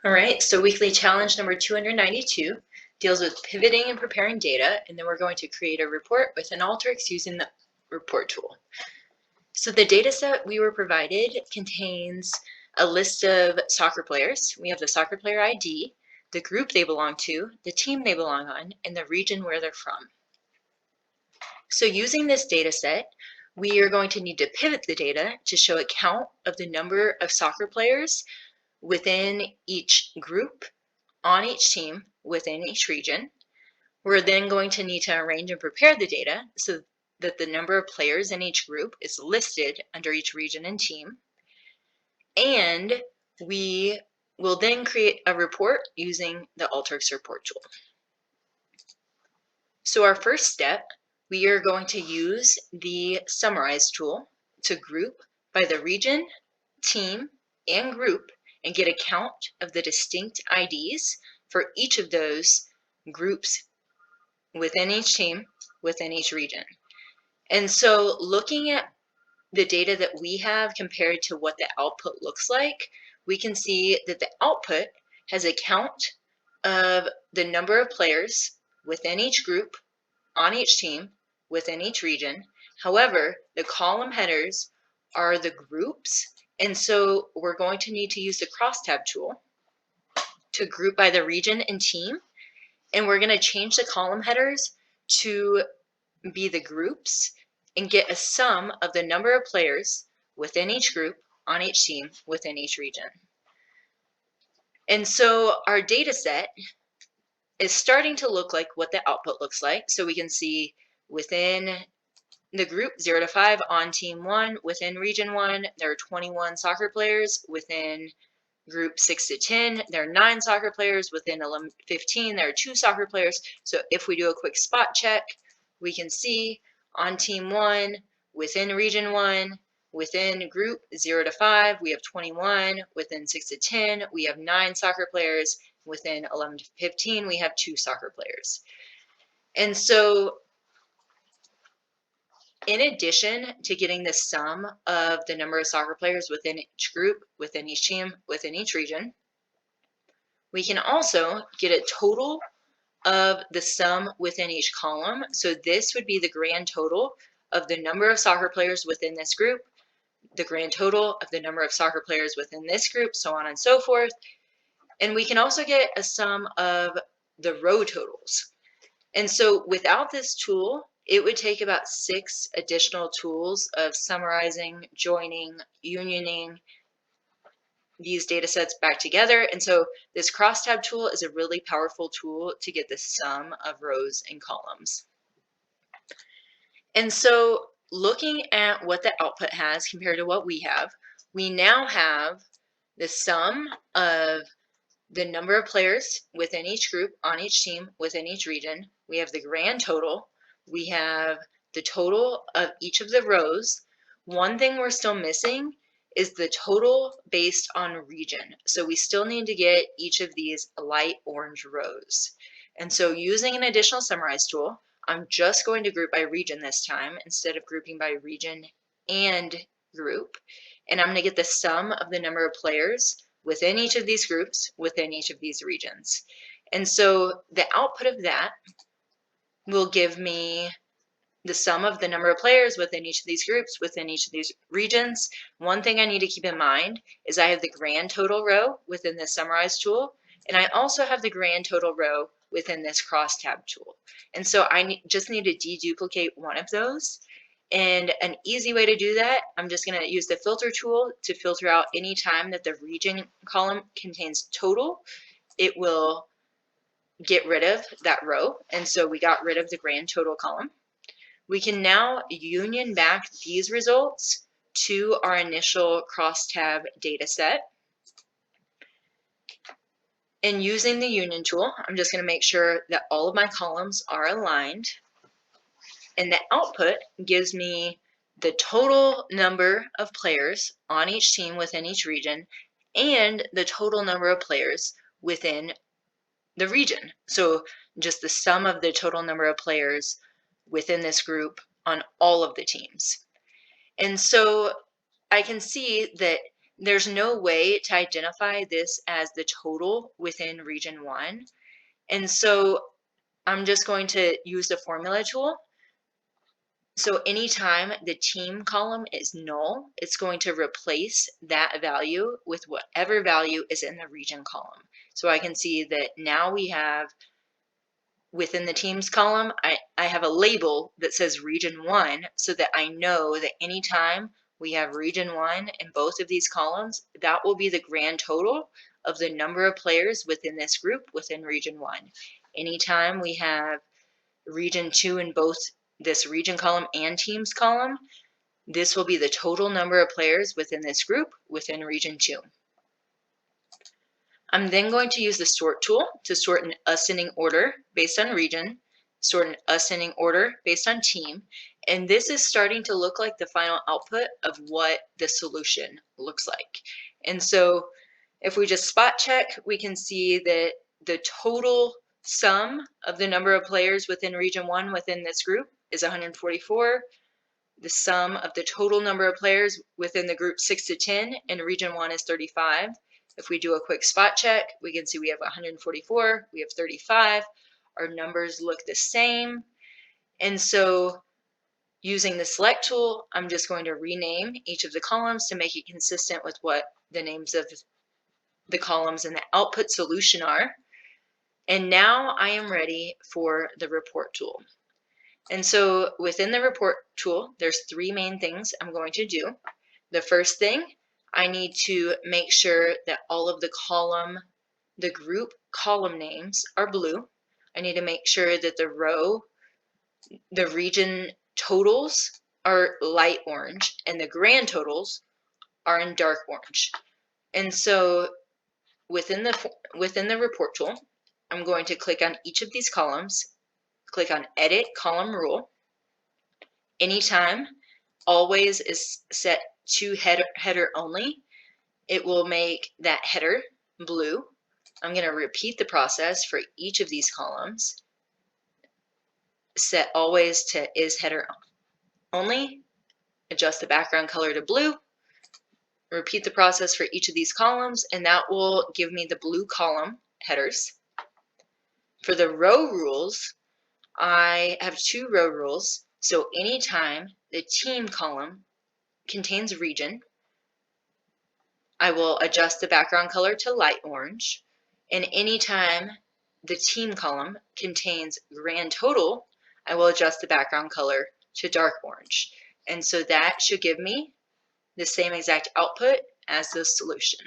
All right, so weekly challenge number 292 deals with pivoting and preparing data, and then we're going to create a report with an Alteryx using the report tool. So the data set we were provided contains a list of soccer players. We have the soccer player ID, the group they belong to, the team they belong on, and the region where they're from. So using this data set, we are going to need to pivot the data to show a count of the number of soccer players within each group, on each team, within each region. We're then going to need to arrange and prepare the data so that the number of players in each group is listed under each region and team. And we will then create a report using the Alteryx report tool. So our first step, we are going to use the summarize tool to group by the region, team, and group and get a count of the distinct IDs for each of those groups within each team, within each region. And so looking at the data that we have compared to what the output looks like, we can see that the output has a count of the number of players within each group, on each team, within each region. However, the column headers are the groups, and so we're going to need to use the crosstab tool to group by the region and team, and we're going to change the column headers to be the groups and get a sum of the number of players within each group, on each team, within each region. And so our data set is starting to look like what the output looks like. So we can see within the group 0 to 5 on team 1, within region 1, there are 21 soccer players. Within group 6 to 10, there are 9 soccer players. Within 15, there are 2 soccer players. So if we do a quick spot check, we can see on team 1, within region 1, within group 0 to 5, we have 21. Within 6 to 10, we have 9 soccer players. Within 11 to 15, we have 2 soccer players. And so in addition to getting the sum of the number of soccer players within each group, within each team, within each region, we can also get a total of the sum within each column. So this would be the grand total of the number of soccer players within this group, the grand total of the number of soccer players within this group, so on and so forth. And we can also get a sum of the row totals. And so without this tool, it would take about 6 additional tools of summarizing, joining, unioning these data sets back together. And so this crosstab tool is a really powerful tool to get the sum of rows and columns. And so looking at what the output has compared to what we have, we now have the sum of the number of players within each group, on each team, within each region. We have the grand total. We have the total of each of the rows. One thing we're still missing is the total based on region. So we still need to get each of these light orange rows. And so using an additional summarize tool, I'm just going to group by region this time instead of grouping by region and group. And I'm going to get the sum of the number of players within each of these groups, within each of these regions. And so the output of that will give me the sum of the number of players within each of these groups, within each of these regions. One thing I need to keep in mind is I have the grand total row within this summarize tool, and I also have the grand total row within this crosstab tool. And so I just need to deduplicate one of those. And an easy way to do that, I'm just going to use the filter tool to filter out any time that the region column contains total. It will get rid of that row. And so we got rid of the grand total column. We can now union back these results to our initial crosstab data set. And using the union tool, I'm just going to make sure that all of my columns are aligned. And the output gives me the total number of players on each team within each region and the total number of players within the region. So just the sum of the total number of players within this group on all of the teams. And so I can see that there's no way to identify this as the total within region 1. And so I'm just going to use the formula tool. So anytime the team column is null, it's going to replace that value with whatever value is in the region column. So I can see that now we have, within the teams column, I have a label that says region 1, so that I know that anytime we have region 1 in both of these columns, that will be the grand total of the number of players within this group within region 1. Anytime we have region 2 in both this region column and teams column, this will be the total number of players within this group within region 2. I'm then going to use the sort tool to sort in ascending order based on region, sort in ascending order based on team, and this is starting to look like the final output of what the solution looks like. And so if we just spot check, we can see that the total sum of the number of players within region 1 within this group is 144. The sum of the total number of players within the group 6 to 10 in region 1 is 35. If we do a quick spot check, we can see we have 144, we have 35. Our numbers look the same. And so using the select tool, I'm just going to rename each of the columns to make it consistent with what the names of the columns in the output solution are. And now I am ready for the report tool. And so within the report tool, there's 3 main things I'm going to do. The first thing, I need to make sure that all of the group column names are blue. I need to make sure that the region totals are light orange, and the grand totals are in dark orange. And so within the report tool, I'm going to click on each of these columns, click on Edit Column Rule. Anytime always is set to header only, it will make that header blue. I'm going to repeat the process for each of these columns. Set always to is header only, adjust the background color to blue, repeat the process for each of these columns, and that will give me the blue column headers. For the row rules, I have 2 row rules. So anytime the team column contains region, I will adjust the background color to light orange. And anytime the team column contains grand total, I will adjust the background color to dark orange. And so that should give me the same exact output as the solution.